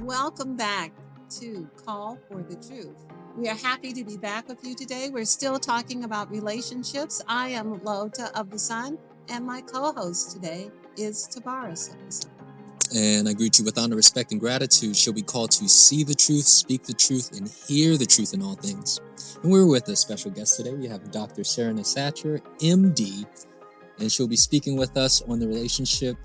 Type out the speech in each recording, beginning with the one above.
Welcome back to Call for the Truth. We are happy to be back with you today. We're still talking about relationships. I am LaOta of the Sun, and my co-host today is Tabaris of the Sun. And I greet you with honor, respect, and gratitude. She'll be called to see the truth, speak the truth, and hear the truth in all things. And we're with a special guest today. We have Dr. Serena Satcher, MD, and she'll be speaking with us on the relationship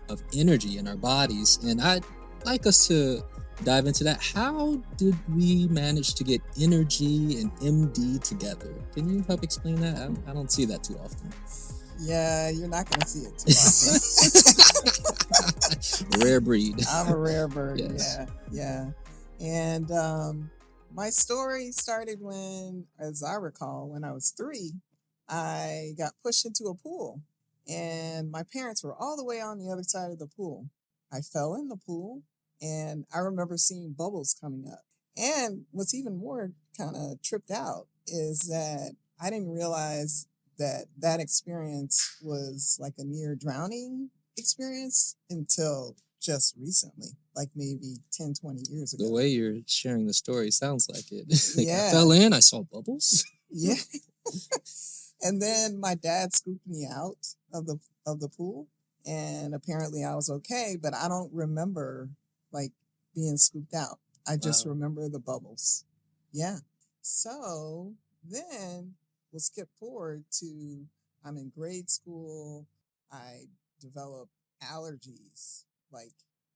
of energy in our bodies. And I'd like us to dive into that. How did we manage to get energy and MD together? Can you help explain that? I don't see that too often. Yeah, you're not going to see it too often. Rare breed. I'm a rare bird. Yes. Yeah. And my story started when, as I recall, when I was 3, I got pushed into a pool. And my parents were all the way on the other side of the pool. I fell in the pool, and I remember seeing bubbles coming up. And what's even more kind of tripped out is that I didn't realize that experience was like a near drowning experience until just recently, like maybe 10, 20 years ago. The way you're sharing the story sounds like it. Yeah. I fell in, I saw bubbles. Yeah. And then my dad scooped me out of the pool, and apparently I was okay, but I don't remember like being scooped out. I just remember the bubbles. Yeah. So then we'll skip forward to I'm in grade school. I developed allergies, like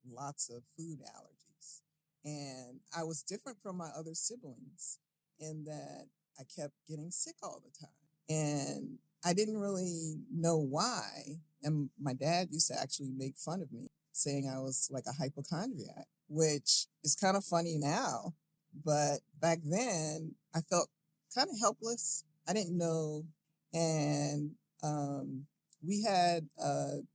lots of food allergies. And I was different from my other siblings in that I kept getting sick all the time. And I didn't really know why. And my dad used to actually make fun of me, saying I was like a hypochondriac, which is kind of funny now. But back then, I felt kind of helpless. I didn't know. And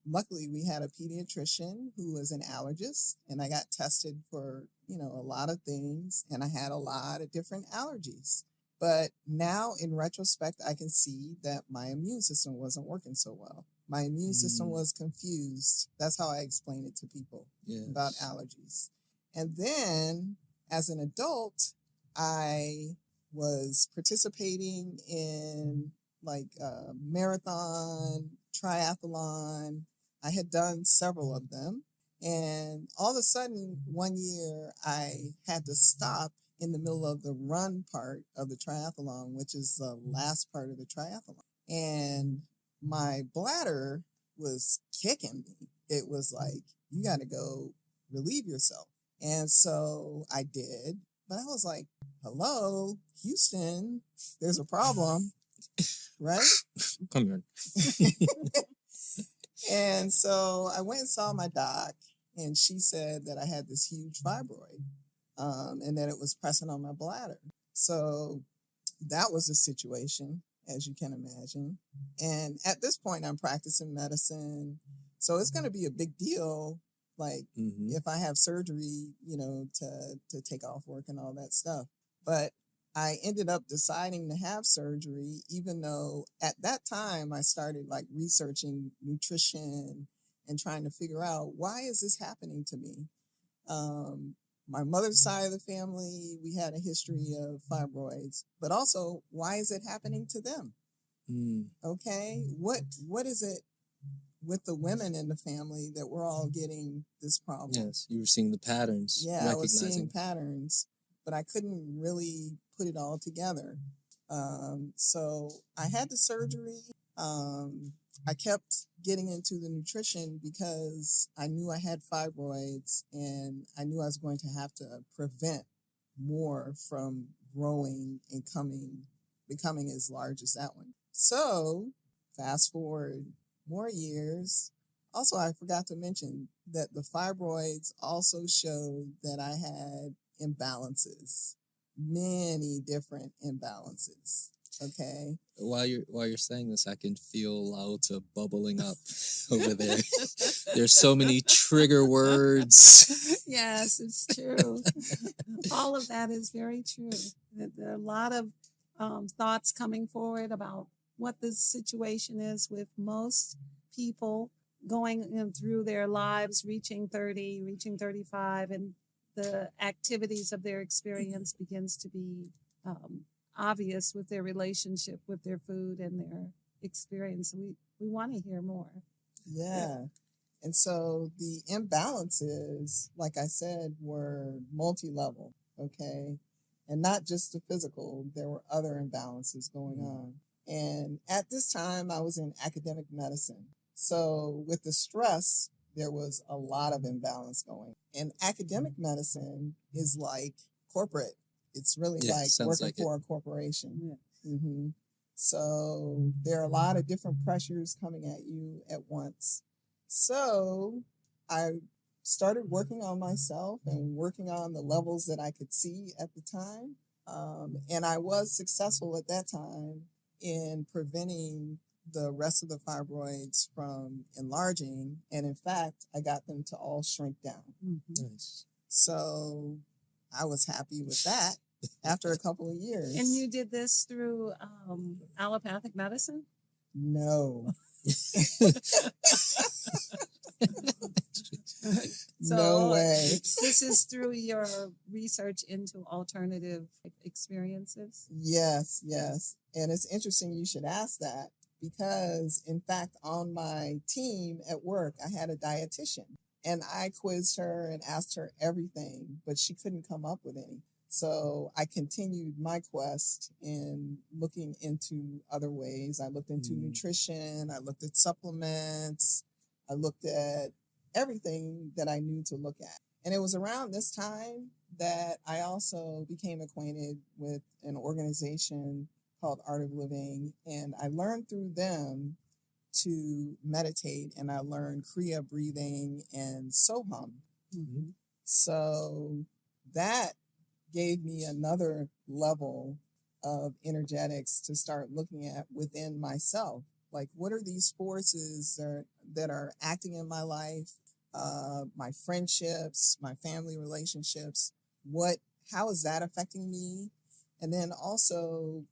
luckily, we had a pediatrician who was an allergist, and I got tested for, a lot of things, and I had a lot of different allergies. But now, in retrospect, I can see that my immune system wasn't working so well. My immune system was confused. That's how I explain it to people about allergies. And then, as an adult, I was participating in like a marathon, triathlon. I had done several of them. And all of a sudden, one year, I had to stop in the middle of the run part of the triathlon, which is the last part of the triathlon. And my bladder was kicking me. It was like, you got to go relieve yourself. And so I did. But I was like, hello, Houston, there's a problem, right? Come here. And so I went and saw my doc, and she said that I had this huge fibroid and that it was pressing on my bladder. So that was the situation, as you can imagine. And at this point, I'm practicing medicine. So it's going to be a big deal. Like if I have surgery, to take off work and all that stuff. But I ended up deciding to have surgery, even though at that time I started like researching nutrition and trying to figure out, why is this happening to me? My mother's side of the family, we had a history of fibroids, but also, why is it happening to them? Okay. What is it with the women in the family that we're all getting this problem? Yes, you were seeing the patterns. Yeah, I was seeing patterns, but I couldn't really put it all together. So I had the surgery. I kept getting into the nutrition because I knew I had fibroids, and I knew I was going to have to prevent more from growing and becoming as large as that one. So fast forward more years. Also, I forgot to mention that the fibroids also showed that I had imbalances, many different imbalances. Okay. While you're saying this, I can feel LaOta bubbling up over there. There's so many trigger words. Yes, it's true. All of that is very true. There are a lot of thoughts coming forward about what the situation is with most people going through their lives, reaching 30, reaching 35, and the activities of their experience begins to be obvious with their relationship with their food and their experience. We want to hear more. Yeah. And so the imbalances, like I said, were multi-level, okay? And not just the physical, there were other imbalances going on. And at this time, I was in academic medicine. So with the stress, there was a lot of imbalance going. And academic medicine is like corporate. It's really like working for a corporation. Yeah. So there are a lot of different pressures coming at you at once. So I started working on myself and working on the levels that I could see at the time. And I was successful at that time in preventing the rest of the fibroids from enlarging. And in fact, I got them to all shrink down. Nice. So I was happy with that after a couple of years. And you did this through allopathic medicine? No. So no way. This is through your research into alternative experiences? Yes. And it's interesting you should ask that because, in fact, on my team at work, I had a dietitian. And I quizzed her and asked her everything, but she couldn't come up with any. So I continued my quest in looking into other ways. I looked into nutrition. I looked at supplements. I looked at everything that I knew to look at. And it was around this time that I also became acquainted with an organization called Art of Living. And I learned through them to meditate, and I learned Kriya breathing and Soham. So that gave me another level of energetics to start looking at within myself. Like, what are these forces that are acting in my life, my friendships, my family relationships? How is that affecting me? And then also,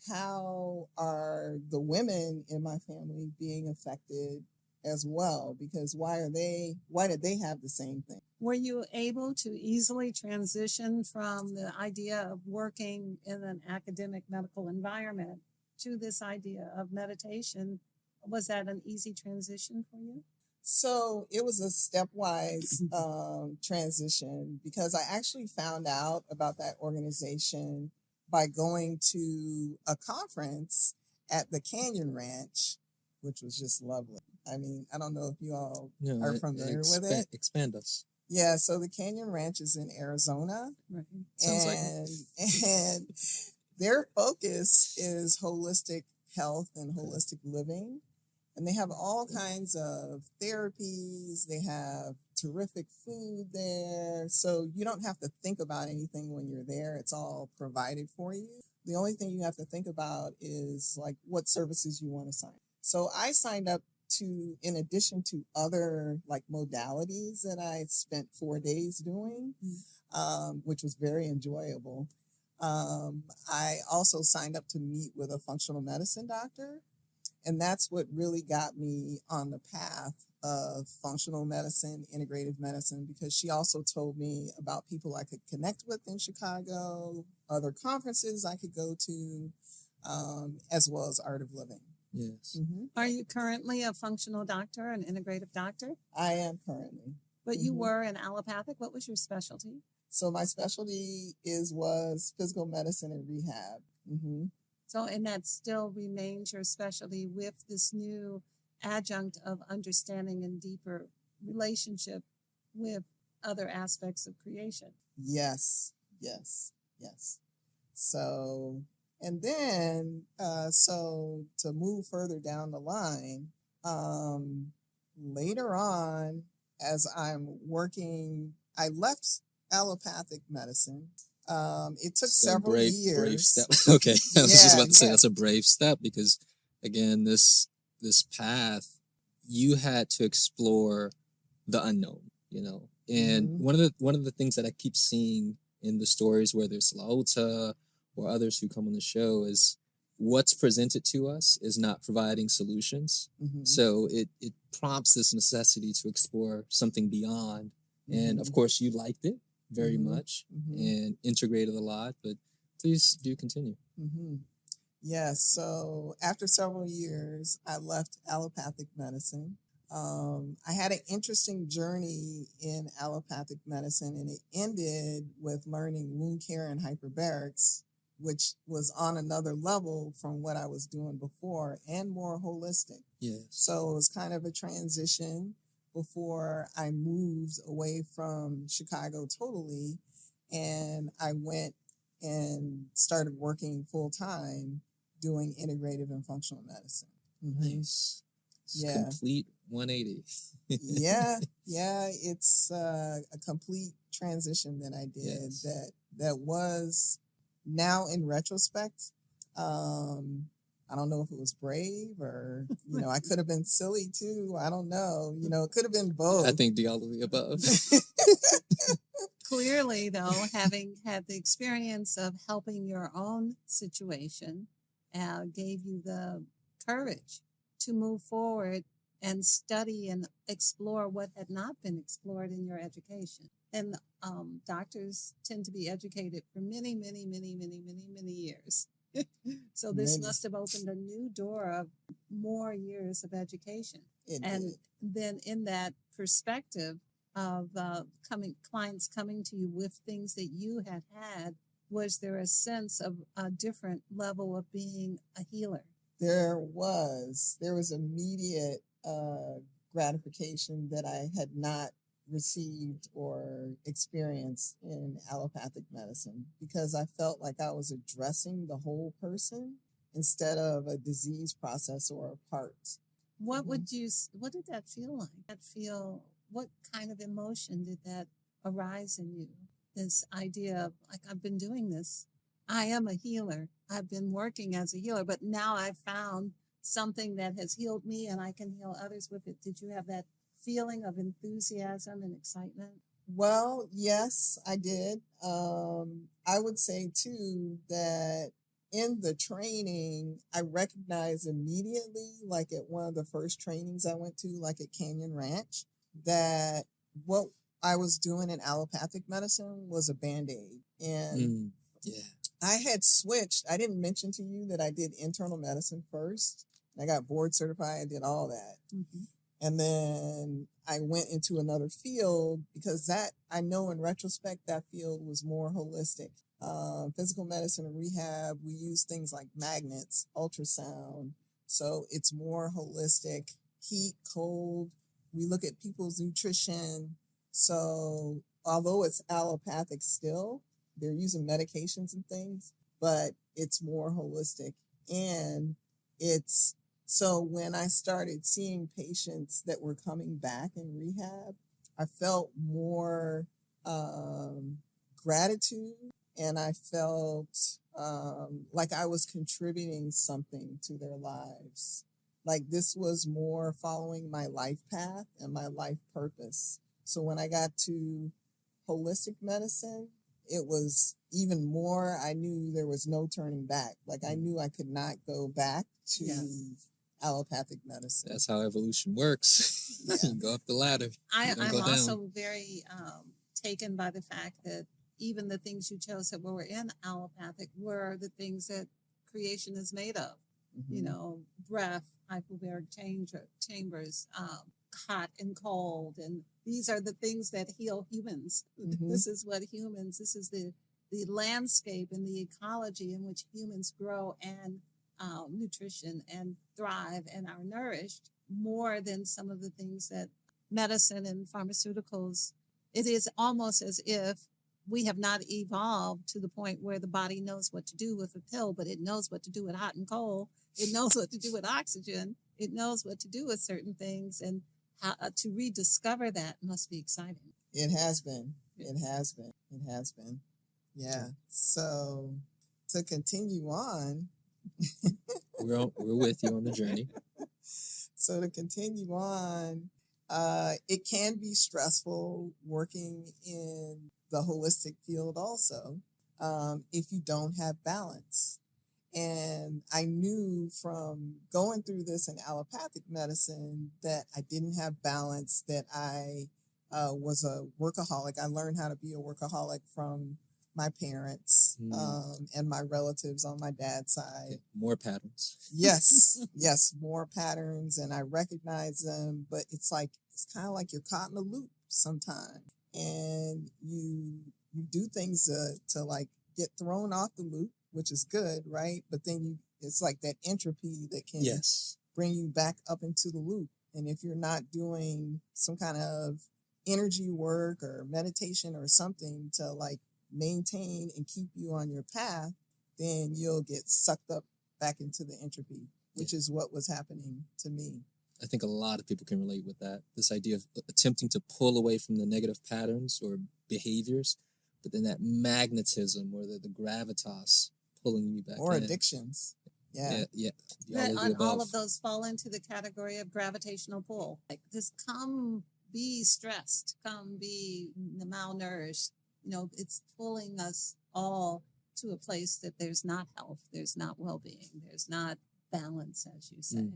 how are the women in my family being affected as well? Because why did they have the same thing? Were you able to easily transition from the idea of working in an academic medical environment to this idea of meditation? Was that an easy transition for you? So it was a stepwise transition because I actually found out about that organization by going to a conference at the Canyon Ranch, which was just lovely. I mean, I don't know if you all are familiar with it. Expand us. Yeah, so the Canyon Ranch is in Arizona. Right. And their focus is holistic health and holistic living. And they have all kinds of therapies. They have terrific food there. So you don't have to think about anything when you're there. It's all provided for you. The only thing you have to think about is like what services you want to sign. So I signed up to, in addition to other like modalities that I spent 4 days doing, which was very enjoyable. I also signed up to meet with a functional medicine doctor. And that's what really got me on the path of functional medicine, integrative medicine, because she also told me about people I could connect with in Chicago, other conferences I could go to, as well as Art of Living. Yes. Are you currently a functional doctor, an integrative doctor? I am currently. But you were an allopathic. What was your specialty? So my specialty was physical medicine and rehab. So, and that still remains your specialty with this new adjunct of understanding and deeper relationship with other aspects of creation. Yes. So, and then, so to move further down the line, later on, as I'm working, I left allopathic medicine. It took several years. Brave step. Okay, I was just about to say that's a brave step because, again, this path, you had to explore the unknown, And one of the things that I keep seeing in the stories, whether it's LaOta or others who come on the show, is what's presented to us is not providing solutions. So it prompts this necessity to explore something beyond. And of course, you liked it. very much and integrated a lot, but please do continue. Yes. So after several years, I left allopathic medicine. I had an interesting journey in allopathic medicine, and it ended with learning wound care and hyperbarics, which was on another level from what I was doing before and more holistic. Yes. So it was kind of a transition before I moved away from Chicago totally, and I went and started working full time doing integrative and functional medicine. Nice. Complete 180. yeah, it's a complete transition that I did. That was, now in retrospect, I don't know if it was brave or, I could have been silly too. I don't know. It could have been both. I think all of the above. Clearly, though, having had the experience of helping your own situation gave you the courage to move forward and study and explore what had not been explored in your education. And doctors tend to be educated for many, many, many, many, many, many years. So this must have opened a new door of more years of education. Then in that perspective of clients coming to you with things that you had, was there a sense of a different level of being a healer? There was immediate gratification that I had not received or experienced in allopathic medicine, because I felt like I was addressing the whole person instead of a disease process or a part. What did that feel like? What kind of emotion did that arise in you? This idea of, like, I've been doing this. I am a healer. I've been working as a healer, but now I've found something that has healed me and I can heal others with it. Did you have that feeling of enthusiasm and excitement? Well, yes, I did. I would say too that in the training, I recognized immediately, like at one of the first trainings I went to, like at Canyon Ranch, that what I was doing in allopathic medicine was a Band-Aid. And I had switched. I didn't mention to you that I did internal medicine first. I got board certified. I did all that. And then I went into another field because that, I know in retrospect, that field was more holistic. Physical medicine and rehab, we use things like magnets, ultrasound. So it's more holistic, heat, cold. We look at people's nutrition. So although it's allopathic still, they're using medications and things, but it's more holistic. And so when I started seeing patients that were coming back in rehab, I felt more gratitude, and I felt like I was contributing something to their lives. Like this was more following my life path and my life purpose. So when I got to holistic medicine, it was even more, I knew there was no turning back. Like I knew I could not go back to allopathic medicine. That's how evolution works. You go up the ladder. I'm also very taken by the fact that even the things you chose that were in allopathic were the things that creation is made of. Breath, hyperbaric chambers, hot and cold. And these are the things that heal humans. This is the landscape and the ecology in which humans grow and nutrition and thrive and are nourished, more than some of the things that medicine and pharmaceuticals. It is almost as if we have not evolved to the point where the body knows what to do with a pill, but it knows what to do with hot and cold. It knows what to do with oxygen. It knows what to do with certain things. And how, to rediscover that must be exciting. It has been. It has been. It has been. Yeah. So to continue on. We're with you on the journey. So to continue on, it can be stressful working in the holistic field also, if you don't have balance. And I knew from going through this in allopathic medicine that I didn't have balance, that I was a workaholic. I learned how to be a workaholic from my parents and my relatives on my dad's side. More patterns. Yes, more patterns, and I recognize them, but it's kind of like you're caught in a loop sometimes, and you do things to like get thrown off the loop, which is good, right? But then it's like that entropy that can bring you back up into the loop, and if you're not doing some kind of energy work or meditation or something to like maintain and keep you on your path, then you'll get sucked up back into the entropy, which is what was happening to me. I think a lot of people can relate with that. This idea of attempting to pull away from the negative patterns or behaviors, but then that magnetism or the gravitas pulling you back or in. addictions. Yeah. All of those fall into the category of gravitational pull. Like, just come be stressed, come be malnourished. It's pulling us all to a place that there's not health, there's not well-being, there's not balance, as you say.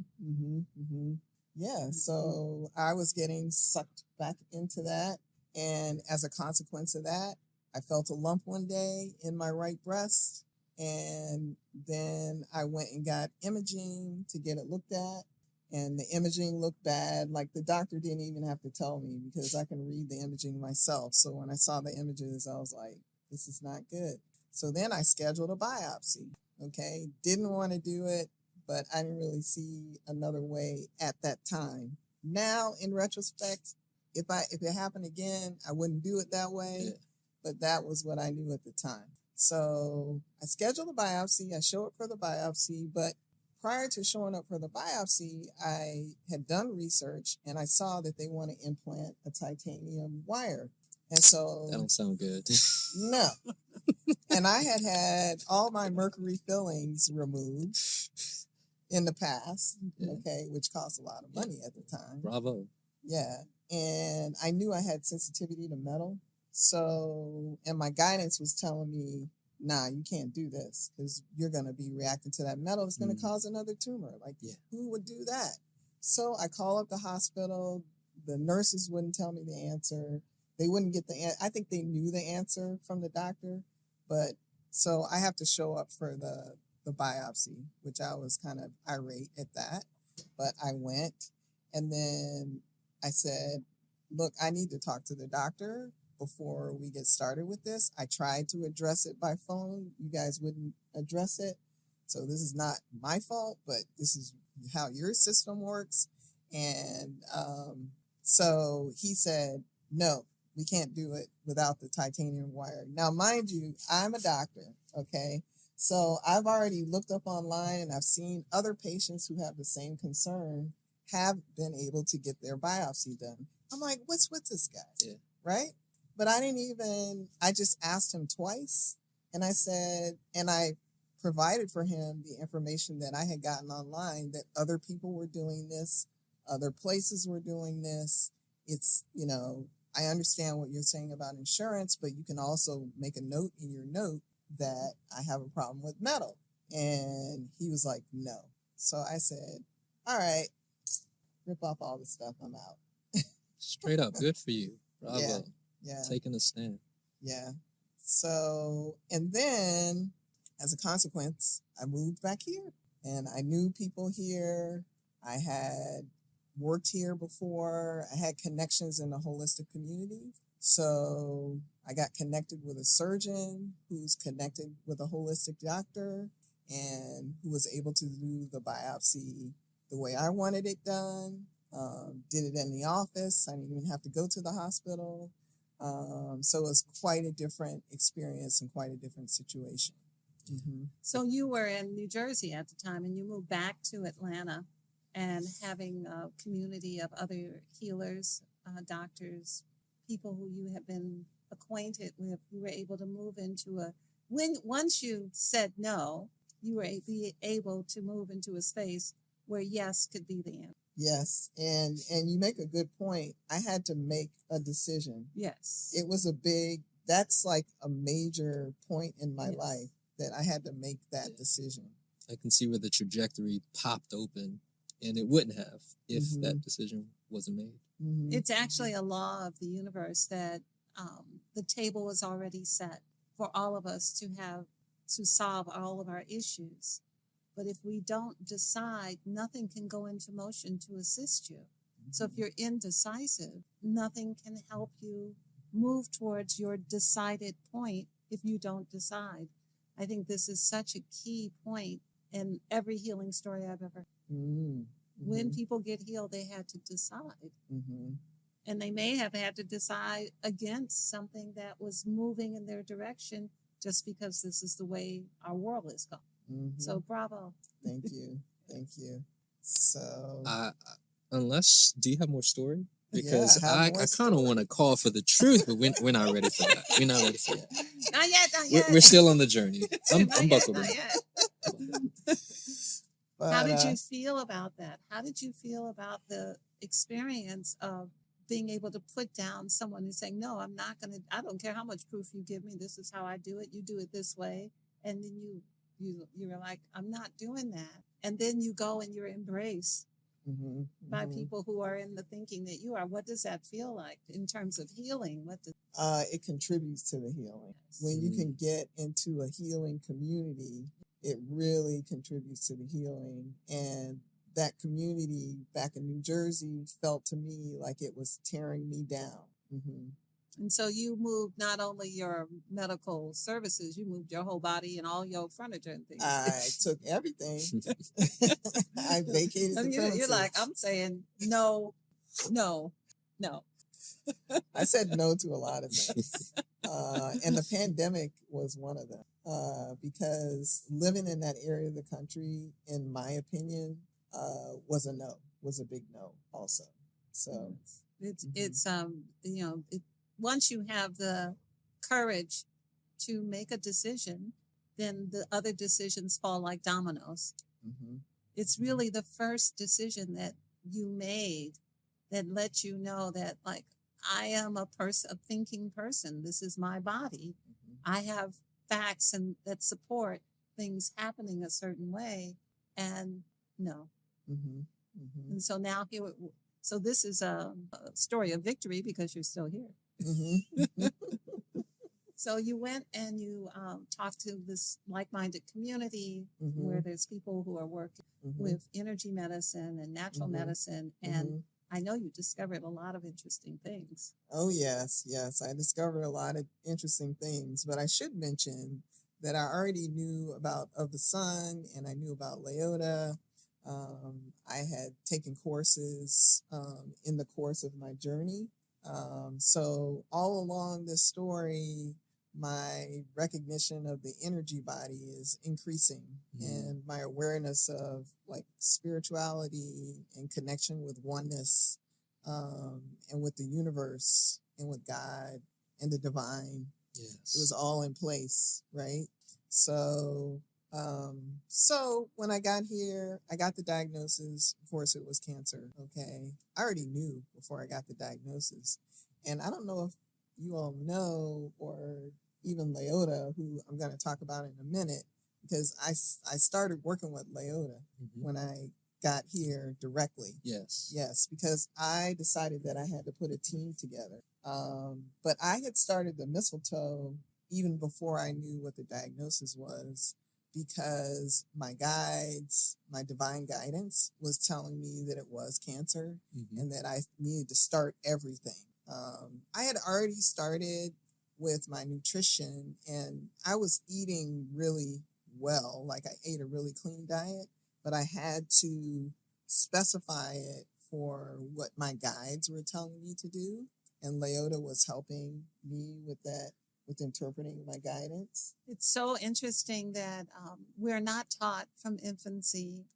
Yeah, so I was getting sucked back into that. And as a consequence of that, I felt a lump one day in my right breast. And then I went and got imaging to get it looked at. And the imaging looked bad. Like, the doctor didn't even have to tell me because I can read the imaging myself. So when I saw the images, I was like, this is not good. So then I scheduled a biopsy. Okay. Didn't want to do it, but I didn't really see another way at that time. Now, in retrospect, if it happened again, I wouldn't do it that way. Yeah. But that was what I knew at the time. So I scheduled a biopsy. I show up for the biopsy, but prior to showing up for the biopsy, I had done research and I saw that they want to implant a titanium wire. And so that don't sound good. No. And I had all my mercury fillings removed in the past, okay, which cost a lot of money at the time. Bravo. Yeah. And I knew I had sensitivity to metal. So, and my guidance was telling me, nah, you can't do this because you're going to be reacting to that metal. It's going to cause another tumor. Like, who would do that? So I call up the hospital. The nurses wouldn't tell me the answer. They wouldn't get the answer. I think they knew the answer from the doctor. But so I have to show up for the biopsy, which I was kind of irate at that. But I went, and then I said, look, I need to talk to the doctor before we get started with this. I tried to address it by phone. You guys wouldn't address it. So this is not my fault, but this is how your system works. And so he said, no, we can't do it without the titanium wire. Now, mind you, I'm a doctor, okay? So I've already looked up online and I've seen other patients who have the same concern have been able to get their biopsy done. I'm like, what's with this guy? Yeah. Right? But I just asked him twice, and I said, and I provided for him the information that I had gotten online, that other people were doing this, other places were doing this. It's, I understand what you're saying about insurance, but you can also make a note in your note that I have a problem with metal. And he was like, no. So I said, all right, rip off all the stuff, I'm out. Straight up, good for you. Bravo. Yeah. Taking a stand. Yeah. So, and then as a consequence, I moved back here and I knew people here. I had worked here before. I had connections in the holistic community. So I got connected with a surgeon who's connected with a holistic doctor and who was able to do the biopsy the way I wanted it done. Did it in the office. I didn't even have to go to the hospital. So it was quite a different experience and quite a different situation. Mm-hmm. So you were in New Jersey at the time and you moved back to Atlanta, and having a community of other healers, doctors, people who you have been acquainted with, you were able to move into once you said no, you were able to move into a space where yes could be the answer. Yes, and you make a good point. I had to make a decision. Yes. It was that's like a major point in my life that I had to make that decision. I can see where the trajectory popped open, and it wouldn't have if that decision wasn't made. Mhm. It's actually a law of the universe that the table is already set for all of us to solve all of our issues. But if we don't decide, nothing can go into motion to assist you. So if you're indecisive, nothing can help you move towards your decided point if you don't decide. I think this is such a key point in every healing story I've ever heard. Mhm. When people get healed, they had to decide. Mhm. And they may have had to decide against something that was moving in their direction just because this is the way our world is going. Mhm. So bravo. Thank you. Thank you. So Unless, do you have more story? Because Yeah, I have I more kind of story. want to call for the truth, but we're not ready for that. We're not ready for that. Not yet, not We're, yet. we're still on the journey. I'm Not yet, buckled in. not yet. But, How did you feel about that? How did you feel about the experience of being able to put down someone who's saying, no, I'm not going to, I don't care how much proof you give me. This is how I do it. You do it this way. And then you're like, I'm not doing that. And then you go and you're embraced Mhm. by Mhm. people who are in the thinking that you are. What does that feel like in terms of healing? What does It contributes to the healing. When you can get into a healing community, it really contributes to the healing. And that community back in New Jersey felt to me like it was tearing me down. And so you moved not only your medical services, you moved your whole body and all your furniture and things. I took everything. I vacated the premises. You're like, I'm saying no, no, no. I said no to a lot of things. And the pandemic was one of them. Because living in that area of the country, in my opinion, was a big no also. So It's once you have the courage to make a decision, then the other decisions fall like dominoes. It's really the first decision that you made that lets you know that, like, I am a thinking person. This is my body. I have facts and that support things happening a certain way. And no. And so now so this is a story of victory because you're still here. So you went and you talked to this like-minded community where there's people who are working with energy medicine and natural medicine. And I know you discovered a lot of interesting things. Oh, yes. I discovered a lot of interesting things. But I should mention that I already knew about Of the Sun and I knew about LaOta. I had taken courses in the course of my journey. So all along this story, my recognition of the energy body is increasing and my awareness of like spirituality and connection with oneness and with the universe and with God and the divine. Yes. It was all in place, right? So when I got here, I got the diagnosis. Of course, it was cancer. Okay. I already knew before I got the diagnosis. And I don't know if you all know, or even LaOta, who I'm going to talk about in a minute, because I started working with LaOta when I got here directly. Yes, because I decided that I had to put a team together. But I had started the mistletoe even before I knew what the diagnosis was, because my guides, my divine guidance was telling me that it was cancer and that I needed to start everything. I had already started with my nutrition and I was eating really well. Like I ate a really clean diet, but I had to specify it for what my guides were telling me to do. And LaOta was helping me with that, with interpreting my guidance. It's so interesting that we're not taught from infancy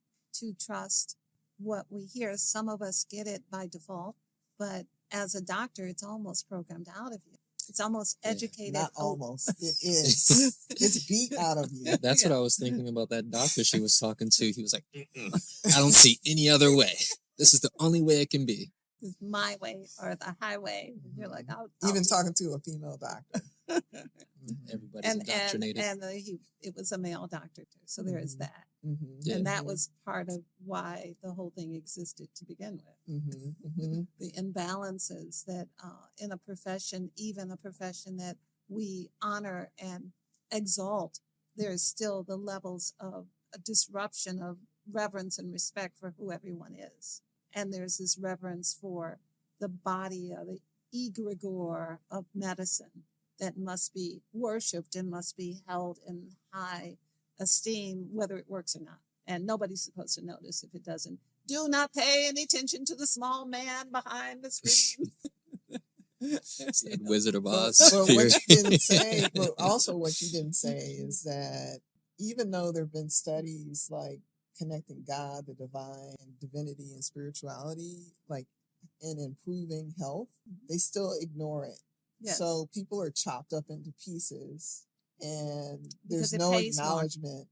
to trust what we hear. Some of us get it by default, but as a doctor, it's almost programmed out of you. It's almost educated. Not almost. It is. It's beat out of you. That's what I was thinking about that doctor she was talking to. He was like, I don't see any other way. This is the only way it can be. It's my way or the highway. And you're like, even talking to a female doctor. Everybody's indoctrinated. And it was a male doctor too. So there is that. Mm-hmm. Yeah. And that was part of why the whole thing existed to begin with. Mm-hmm. Mm-hmm. The imbalances that in a profession, even a profession that we honor and exalt, there's still the levels of a disruption of reverence and respect for who everyone is. And there's this reverence for the body, the egregore of medicine that must be worshipped and must be held in high esteem, whether it works or not. And nobody's supposed to notice if it doesn't. Do not pay any attention to the small man behind the screen. It's that Wizard of But Oz. what theory. you didn't say, but also what you didn't say is that even though there have been studies like connecting God, the divine, divinity, and spirituality, like in improving health, they still ignore it. Yes. So people are chopped up into pieces, and Because there's it no pays more. acknowledgement.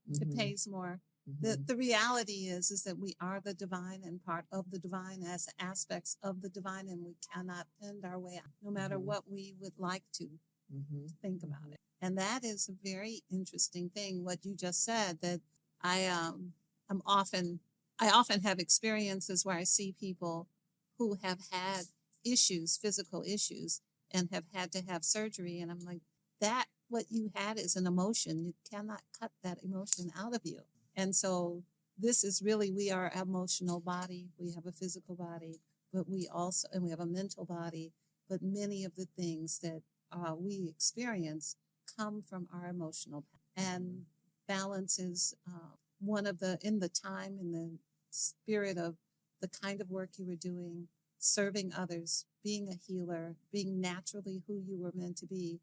It Mhm, pays more. mhm, The reality is that we are the divine and part of the divine as aspects of the divine, and we cannot bend our way out, no matter Mhm. what we would like to mhm, think about it. And that is a very interesting thing, what you just said, that I often have experiences where I see people who have had issues, physical issues, and have had to have surgery. And I'm like, that what you had is an emotion. You cannot cut that emotion out of you. And so this is really, we are an emotional body. We have a physical body, but we also, and we have a mental body. But many of the things that we experience come from our emotional. And balance is one of the, in the time, in the spirit of the kind of work you were doing, serving others, being a healer, being naturally who you were meant to be,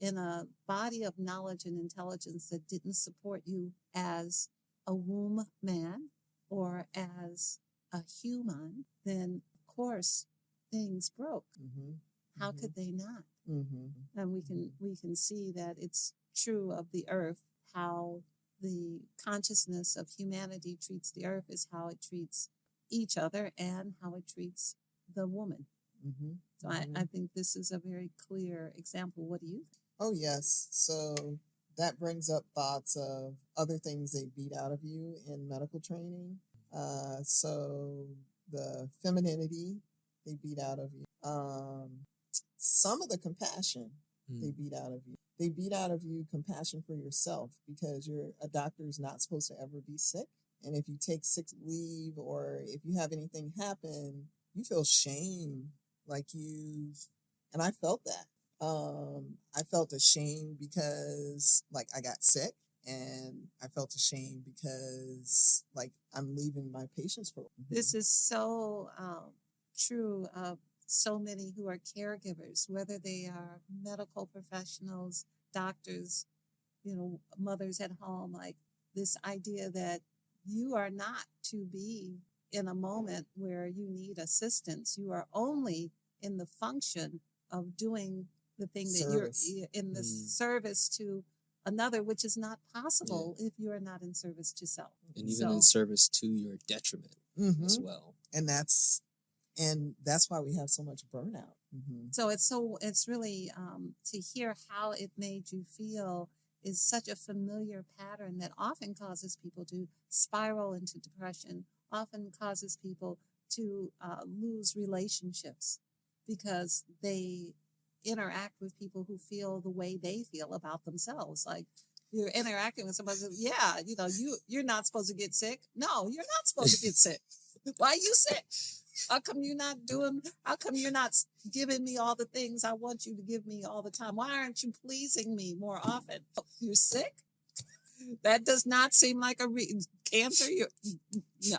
in a body of knowledge and intelligence that didn't support you as a womb man or as a human, then of course things broke. mhm, How mhm, could they not? mhm. And we can see that it's true of the earth, how the consciousness of humanity treats the earth is how it treats each other and how it treats the woman. Mhm, So mhm. I think this is a very clear example. What do you think? Oh, yes. So that brings up thoughts of other things they beat out of you in medical training. So the femininity they beat out of you. Some of the compassion they beat out of you. They beat out of you compassion for yourself because a doctor is not supposed to ever be sick. And if you take sick leave or if you have anything happen, you feel shame and I felt that. I felt ashamed because like I got sick, and I felt ashamed because like I'm leaving my patients for. This is so true of so many who are caregivers, whether they are medical professionals, doctors, mothers at home, like this idea that you are not to be in a moment where you need assistance. You are only in the function of doing the thing that Service. you're in the service to another, which is not possible if you are not in service to self. And even in service to your detriment as well. And that's why we have so much burnout. Mm-hmm. So it's really to hear how it made you feel is such a familiar pattern that often causes people to spiral into depression, often causes people to lose relationships because they interact with people who feel the way they feel about themselves. Like you're interacting with somebody, you're not supposed to get sick. No, you're not supposed to get sick. Why are you sick? How come you're not giving me all the things I want you to give me all the time? Why aren't you pleasing me more often? You're sick? That does not seem like a cancer. No.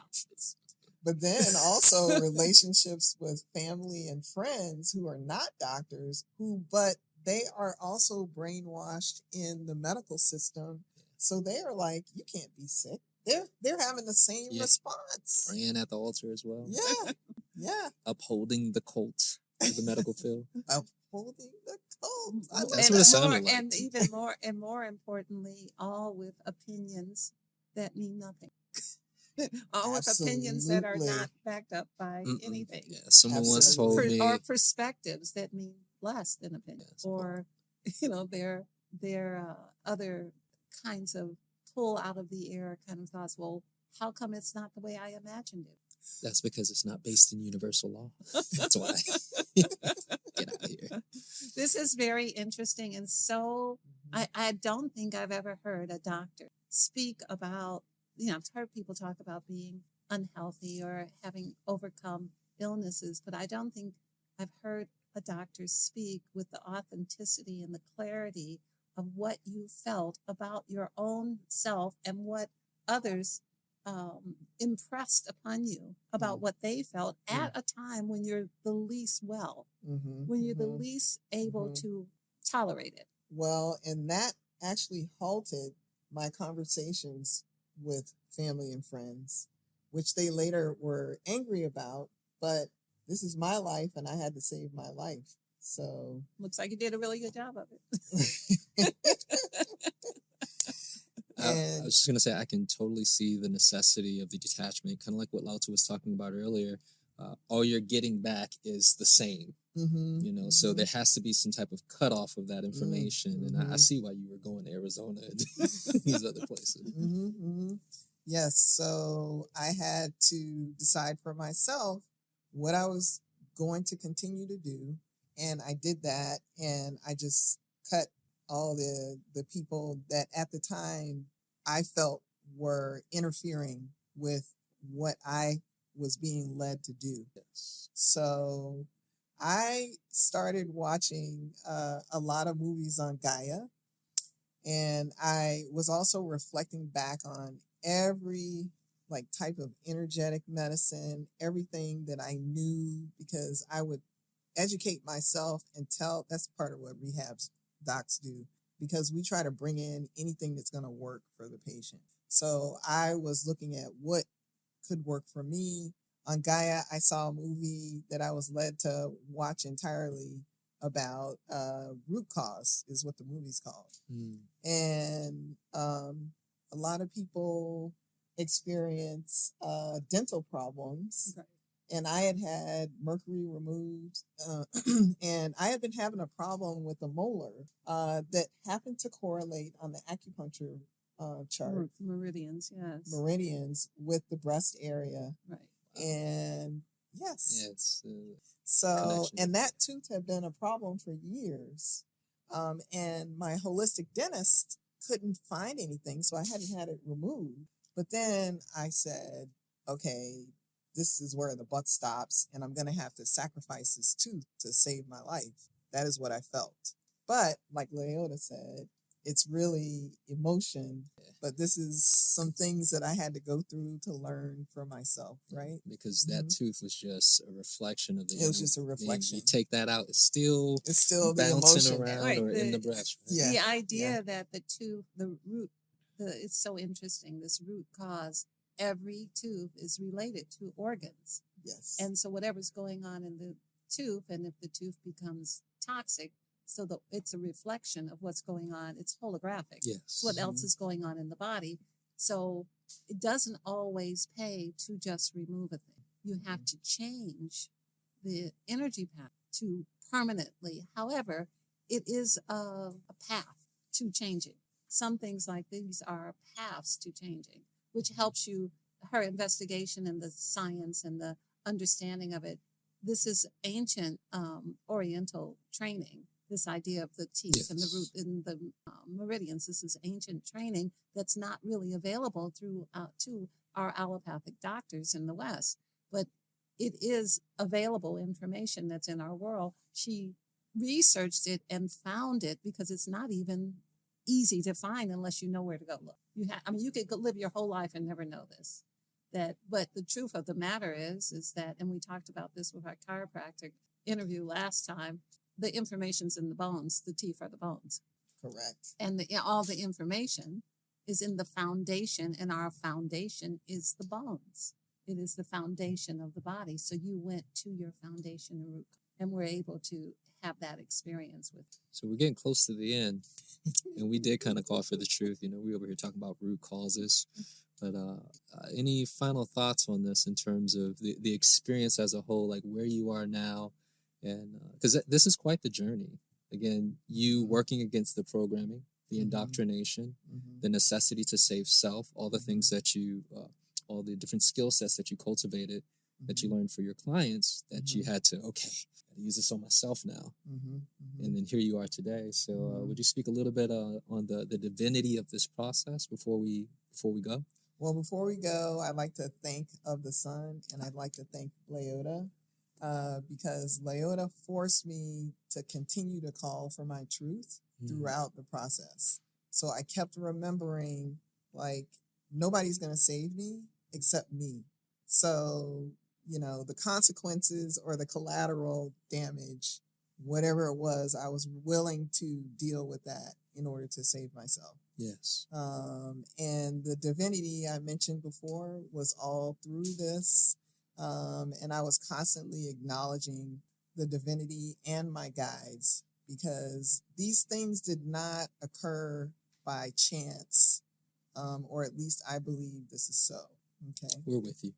But then also relationships with family and friends who are not doctors, but they are also brainwashed in the medical system. So they are like, you can't be sick. They're having the same response. Praying at the altar as well. Yeah. Yeah. Upholding the cult of the medical field. Upholding the cult. That's what it sounded like. And even more importantly, all with opinions that mean nothing. All with opinions that are not backed up by anything. Yeah, someone once told me. Or perspectives that mean less than opinions. Or, their other kinds of pull out of the air kind of thoughts. Well, how come it's not the way I imagined it? That's because it's not based in universal law. That's why. Get out of here. This is very interesting. And so I don't think I've ever heard a doctor speak about, I've heard people talk about being unhealthy or having overcome illnesses, but I don't think I've heard a doctor speak with the authenticity and the clarity of what you felt about your own self and what others impressed upon you about what they felt at a time when you're the least well, when you're the least able to tolerate it. Well, and that actually halted my conversations with family and friends, which they later were angry about, but this is my life and I had to save my life. So looks like you did a really good job of it. I was just going to say, I can totally see the necessity of the detachment, kind of like what LaOta was talking about earlier. All you're getting back is the same, so there has to be some type of cutoff of that information. And I see why you were going to Arizona and these other places. Yes, so I had to decide for myself what I was going to continue to do. And I did that, and I just cut all the people that at the time I felt were interfering with what I was being led to do. So I started watching a lot of movies on Gaia, and I was also reflecting back on every type of energetic medicine, everything that I knew, because I would educate myself and tell. That's part of what rehab docs do, because we try to bring in anything that's going to work for the patient. So I was looking at what could work for me. On Gaia, I saw a movie that I was led to watch entirely about root cause, is what the movie's called. And a lot of people experience dental problems. Right. And I had mercury removed, and I had been having a problem with a molar that happened to correlate on the acupuncture chart. Meridians, yes. Meridians with the breast area. Right. And yes. Yes. So, and that tooth had been a problem for years. And my holistic dentist couldn't find anything, so I hadn't had it removed. But then I said, okay, this is where the buck stops, and I'm going to have to sacrifice this tooth to save my life. That is what I felt. But like LaOta said, it's really emotion. But this is some things that I had to go through to learn for myself, right? Because that tooth was just a reflection of the. It was just a reflection. You take that out, it's still the bouncing emotion around or in the breast. Right? Yeah. The idea that the tooth, the root, it's so interesting. This root cause. Every tooth is related to organs. Yes. And so whatever's going on in the tooth, and if the tooth becomes toxic, so it's a reflection of what's going on. It's holographic. Yes. What else is going on in the body. So it doesn't always pay to just remove a thing. You have to change the energy path to permanently. However, it is a path to changing. Some things like these are paths to changing, which helps you, her investigation and the science and the understanding of it. This is ancient Oriental training, this idea of the teeth and the root and the meridians. This is ancient training that's not really available to our allopathic doctors in the West. But it is available information that's in our world. She researched it and found it, because it's not even easy to find unless you know where to go look. You could live your whole life and never know this. But the truth of the matter is that, and we talked about this with our chiropractic interview last time, the information's in the bones. The teeth are the bones. Correct. And all the information is in the foundation, and our foundation is the bones. It is the foundation of the body. So you went to your foundation and root, and were able to have that experience with. So we're getting close to the end, and we did kind of call for the truth. We over here talking about root causes. But any final thoughts on this in terms of the experience as a whole, like where you are now? And because this is quite the journey. Again, you working against the programming, the indoctrination, Mm-hmm. the necessity to save self, all the things that you, all the different skill sets that you cultivated, that you learned for your clients, that you had to, okay, I gotta use this on myself now. And then here you are today. So would you speak a little bit on the divinity of this process before we go? Well, before we go, I'd like to thank Of the Sun, and I'd like to thank LaOta, because LaOta forced me to continue to call for my truth throughout the process. So I kept remembering, like, nobody's going to save me except me. So, you know, the consequences or the collateral damage, whatever it was, I was willing to deal with that in order to save myself. Yes. And the divinity I mentioned before was all through this. And I was constantly acknowledging the divinity and my guides, because these things did not occur by chance, or at least I believe this is so. Okay. We're with you.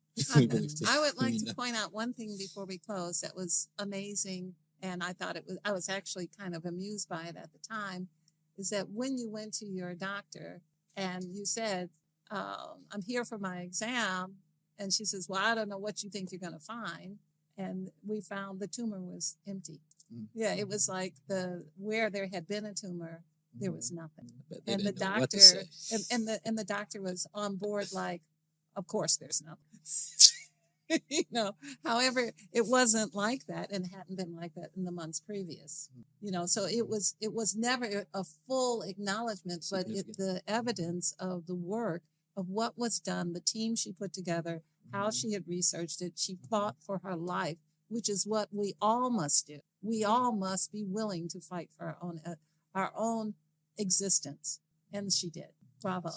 I would like to point out one thing before we close that was amazing, and I thought I was actually kind of amused by it at the time, is that when you went to your doctor and you said, I'm here for my exam, and she says, well, I don't know what you think you're going to find. And we found the tumor was empty. Yeah, it was like where there had been a tumor, there was nothing. And the doctor and the doctor was on board, like, of course there's nothing. You know, however, it wasn't like that, and hadn't been like that in the months previous. You know, so it was never a full acknowledgement, but the evidence of the work of what was done, the team she put together, how she had researched it, she fought for her life, which is what we all must do. We all must be willing to fight for our own existence, and she did. Bravo.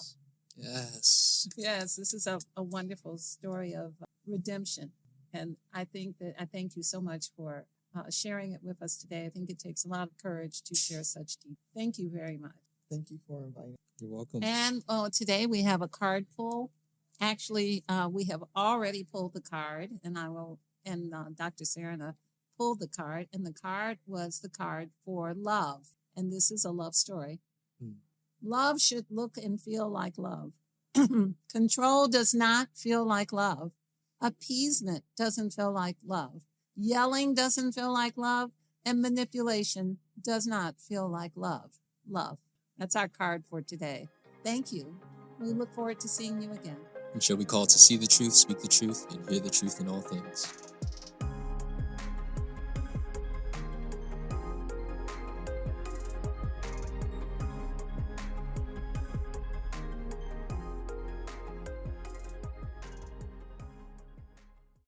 Yes. Yes, this is a wonderful story of redemption. And I thank you so much for sharing it with us today. I think it takes a lot of courage to share such deep. Thank you very much. Thank you for inviting me. You're welcome. And today we have a card pull. Actually, we have already pulled the card, and Dr. Serena pulled the card, and the card was the card for love. And this is a love story. Love should look and feel like love. Control does not feel like love. Appeasement doesn't feel like love. Yelling doesn't feel like love. And manipulation does not feel like love. Love. That's our card for today. Thank you. We look forward to seeing you again. And shall we call to see the truth, speak the truth, and hear the truth in all things.